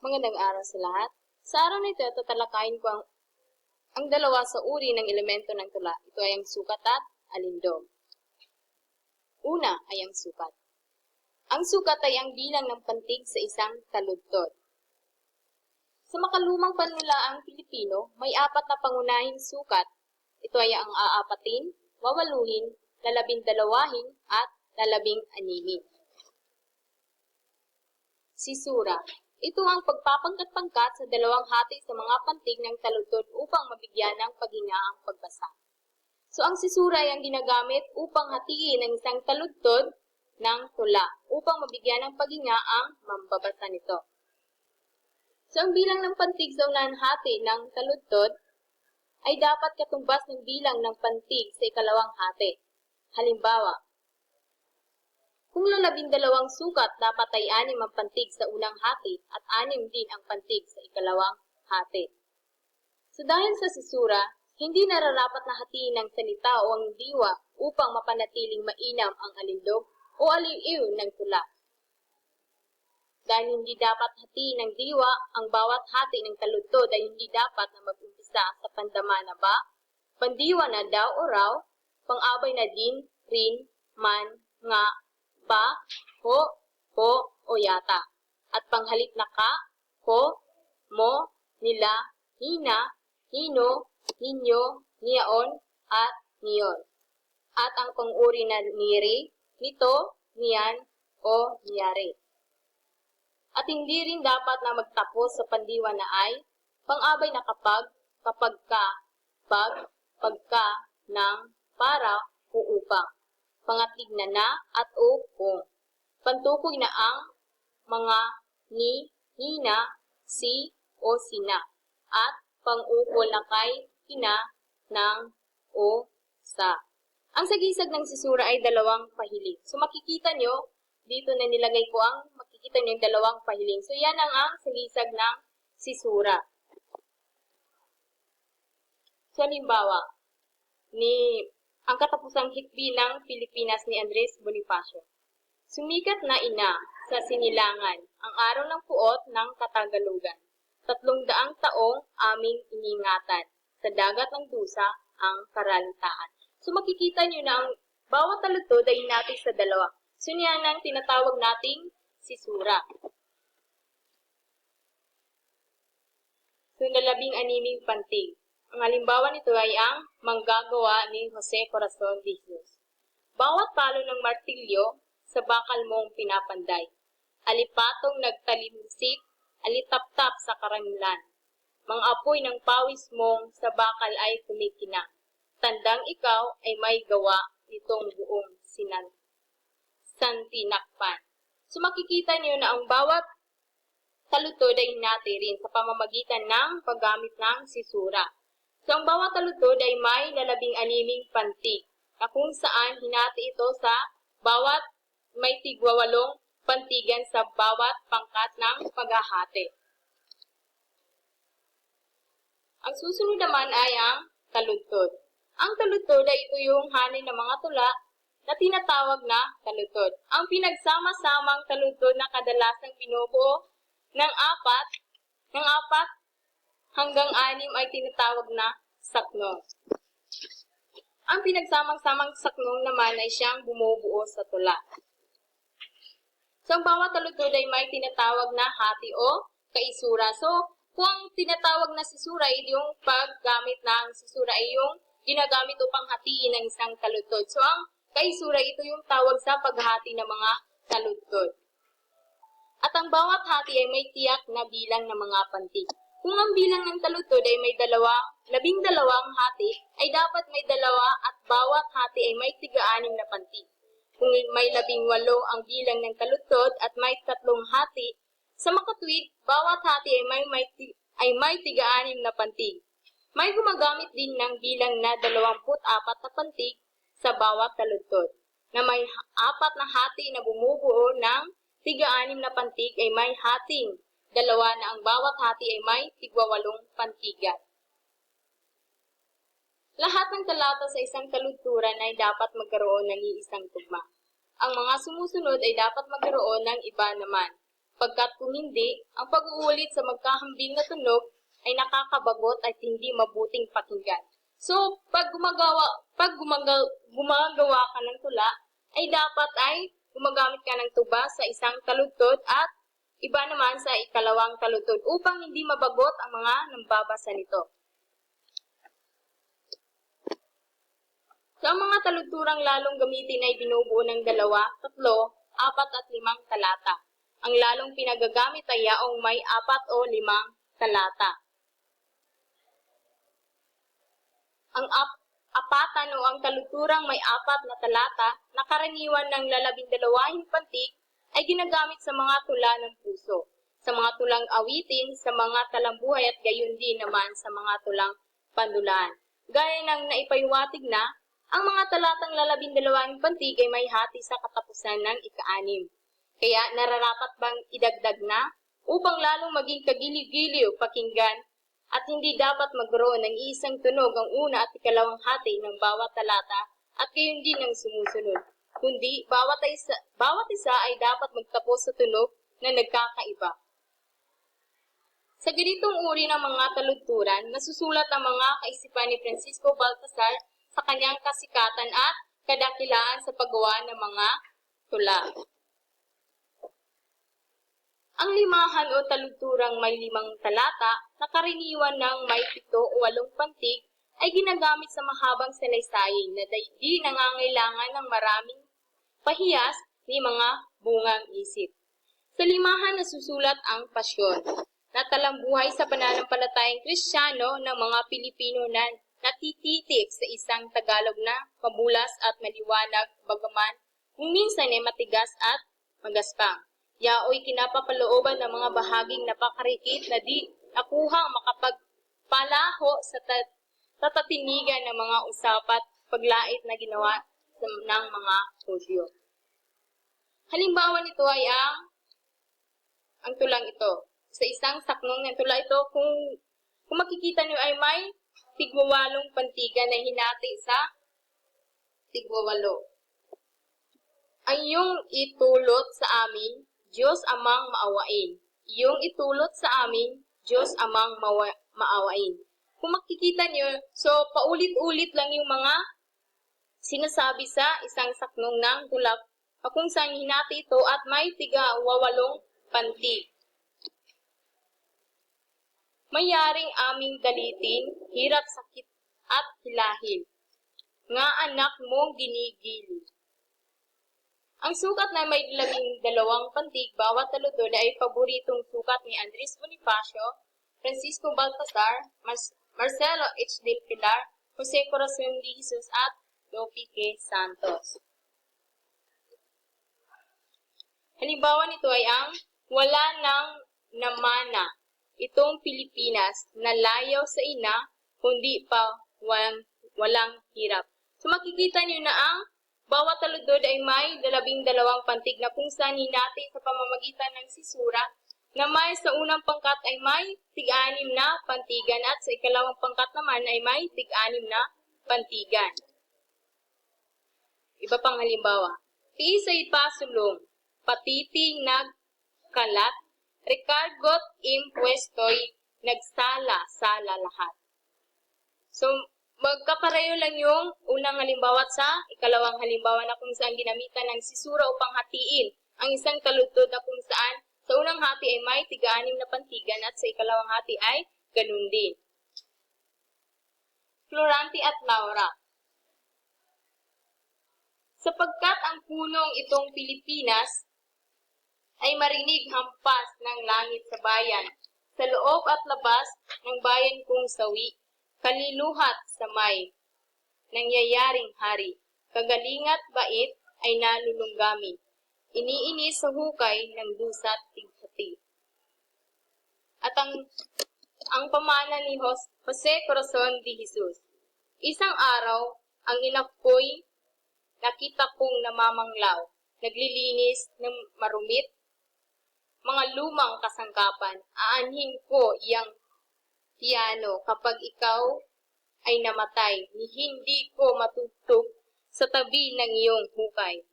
Magandang araw sa lahat. Sa araw na ito, tatalakayin ko ang dalawa sa uri ng elemento ng tula. Ito ay ang sukat at alindog. Una ay ang sukat. Ang sukat ay ang bilang ng pantig sa isang taludtod. Sa makalumang panulaang Pilipino, may apat na pangunahing sukat. Ito ay ang aapatin, wawaluhin, lalabindalawahin, at lalabing-animin. Sisura. Ito ang pagpapangkat-pangkat sa dalawang hati sa mga pantig ng taludtod upang mabigyan ng paghinga ang pagbasa. So ang sisura ay ang ginagamit upang hatiin ang isang taludtod ng tula upang mabigyan ng paghinga ang mambabasa nito. So ang bilang ng pantig sa unang hati ng taludtod ay dapat katumbas ng bilang ng pantig sa ikalawang hati. Halimbawa, kung lalabindalawang sukat, dapat ay 6 ang pantig sa unang hati at 6 din ang pantig sa ikalawang hati. So dahil sa sisura, hindi nararapat na hatiin ng salita o ang diwa upang mapanatiling mainam ang alindog o aliw ng tula. Dahil hindi dapat hatiin ng diwa, ang bawat hati ng taludtod ay hindi dapat na mag-umpisa sa pandama na ba, pandiwa na daw o raw, pang-abay na din, rin, man, nga, pa, ho, po, o yata. At panghalip na ka, ko, mo, nila, hina, hino, ninyo, niyaon, at niyon. At ang pang-uri na niri, nito, niyan, o niyari. At hindi rin dapat na magtapos sa pandiwa na ay, pang-abay na kapag, kapag ka, pagka, ng, para, o upang. Pangatlig na at o, kung. Pantukoy na ang, mga, ni, hina, si, o sina. At pang-ukol na kay, kina, ng, o, sa. Ang sagisag ng sisura ay dalawang pahiling. So makikita nyo, dito na nilagay ko makikita nyo yung dalawang pahiling. So yan ang sagisag ng sisura. So halimbawa, ang katapusang hikbi ng Pilipinas ni Andres Bonifacio. Sumikat na ina sa sinilangan ang araw ng puot ng Katagalugan. 300 taong aming iningatan. Sa dagat ng dusa ang karalitaan. So makikita nyo na ang bawat taludtod ay hinati sa dalawa. So yan ang tinatawag nating sisura. So 16 pantig. Ang halimbawa nito ay ang Manggagawa ni Jose Corazon de Jesus. Bawat palo ng martilyo sa bakal mong pinapanday. Alipatong nagtalimsik, alitaptap sa karangilan. Mga apoy ng pawis mong sa bakal ay kumikinang. Tandang ikaw ay may gawa nitong buong santinakpan. So makikita niyo na ang bawat taludtod ay hinati rin sa pamamagitan ng paggamit ng sisura. So, ang bawat taludtod ay may 16 pantig, na kung saan hinati ito sa bawat may tigwawalong pantigan sa bawat pangkat ng paghahati. Ang susunod naman ay ang taludtod. Ang taludtod ay ito yung hanay ng mga tula na tinatawag na taludtod. Ang pinagsama-samang taludtod na kadalasang binubuo ng 4 hanggang 6 ay tinatawag na saknong. Ang pinagsamang-samang saknong naman ay siyang bumubuo sa tula. So, ang bawat taludtod ay may tinatawag na hati o kaisura. So, kung ang tinatawag na sisura ay yung paggamit ng sisura ay yung ginagamit upang hatiin ng isang taludtod. So, ang kaisura ito yung tawag sa paghati ng mga taludtod. At ang bawat hati ay may tiyak na bilang ng mga pantig. Kung ang bilang ng taludtod ay may 12 hati, ay dapat may 2 at bawat hati ay may 6 na pantig. Kung may 18 ang bilang ng taludtod at may 3 hati, sa makatuwid, bawat hati ay may 6 na pantig. May gumagamit din ng bilang na 24 na pantig sa bawat taludtod, na may 4 na hati na bumubuo ng 6 na pantig ay may hating 2 na ang bawat hati ay may 18 pantigan. Lahat ng talata sa isang taludturan ay dapat magkaroon ng iisang tugma. Ang mga sumusunod ay dapat magkaroon ng iba naman. pagkat kung hindi, ang pag-uulit sa magkahambing na tunog ay nakakabagot at hindi mabuting pakinggan. So, pag gumagawa ka ng tula, ay dapat ay gumagamit ka ng tuba sa isang taludtod at iba naman sa ikalawang taludtod upang hindi mabagot ang mga nambabasa nito. So, ang mga taludturang lalong gamitin ay binubuo ng 2, 3, 4 at 5 talata. Ang lalong pinagagamit ay yaong may 4 o 5 talata. Ang apatan o ang taludturang may 4 na talata na karaniwan ng 12 pantig ay ginagamit sa mga tula ng puso, sa mga tulang awitin, sa mga talambuhay at gayon din naman sa mga tulang pandulaan. Gaya ng naipaywatig na, ang mga talatang 12 pantig ay may hati sa katapusan ng ika-6. Kaya nararapat bang idagdag na upang lalong maging kagiliw-giliw pakinggan at hindi dapat magkaroon ng isang tunog ang una at ikalawang hati ng bawat talata at gayon din ang sumusunod. Kundi bawat isa ay dapat magtapos sa tunog na nagkakaiba. Sa ganitong uri ng mga taludturan, nasusulat ang mga kaisipan ni Francisco Baltasar sa kanyang kasikatan at kadakilaan sa paggawa ng mga tula. Ang limahan o taludturang may 5 talata na karaniwan ng may 7 o 8 pantig ay ginagamit sa mahabang salaysaying na di nangangailangan ng maraming pahiyas ni mga bungang isip. Sa limahan nasusulat ang pasyon, na talambuhay sa pananampalatayang Kristiyano ng mga Pilipino na natititik sa isang Tagalog na mabulas at maliwanag bagaman kung minsan ay matigas at magaspang. Yaoy kinapapalooban ng mga bahaging napakarikit na di nakuhang makapagpalaho sa tatatinigan ng mga usapat paglait na ginawa ng mga Hudyo. Halimbawa nito ay ang tulang ito. Sa isang saknong ng tula ito, kung makikita niyo ay may 18 pantigan na hinati sa 18. Ang iyong itulot sa amin, Diyos amang maawain. Iyong itulot sa amin, Diyos amang maawain. Kung makikita niyo, so paulit-ulit lang yung mga sinasabi sa isang saknong ng tula kung saan hinati ito at may 18 pantig. Mayaring aming dalitin, hirap, sakit at hilahin, nga anak mong ginigili. Ang sukat na may 12 pantig bawat taludtod ay paboritong sukat ni Andres Bonifacio, Francisco Baltasar, Marcelo H. del Pilar, Jose Corazon de Jesus at Lope K. Santos. Halimbawa nito ay ang wala nang namana itong Pilipinas na layaw sa ina kundi pa walang hirap. So makikita niyo na ang bawat taludtod ay may 12 pantig na kung saan hinati sa pamamagitan ng sisura na may sa unang pangkat ay may 6 na pantigan at sa ikalawang pangkat naman ay may 6 na pantigan. Iba pang halimbawa. Tiisay pasulong, patiting nagkalat, recargot impuesto'y nagsala-sala lahat. So, magkakareho lang yung unang halimbawa at sa ikalawang halimbawa na kung saan ginamitan ng sisura upang hatiin ang isang taludtod na kung saan sa unang hati ay may 6 na pantigan at sa ikalawang hati ay ganun din. Florante at Laura. Sapagkat ang punong itong Pilipinas ay marinig hampas ng langit sa bayan, sa loob at labas ng bayan kong sawi, kaliluhat sa may nangyayaring hari, kagalingat bait ay nalulunggami, iniinis sa hukay ng dusat tighati. At ang pamana ni Jose Corazon de Jesus. Isang araw, ang ina ko'y nakita kong namamanglaw, naglilinis ng marumit, mga lumang kasangkapan. Aanhin ko iyang piano kapag ikaw ay namatay, ni hindi ko matutog sa tabi ng iyong hukay.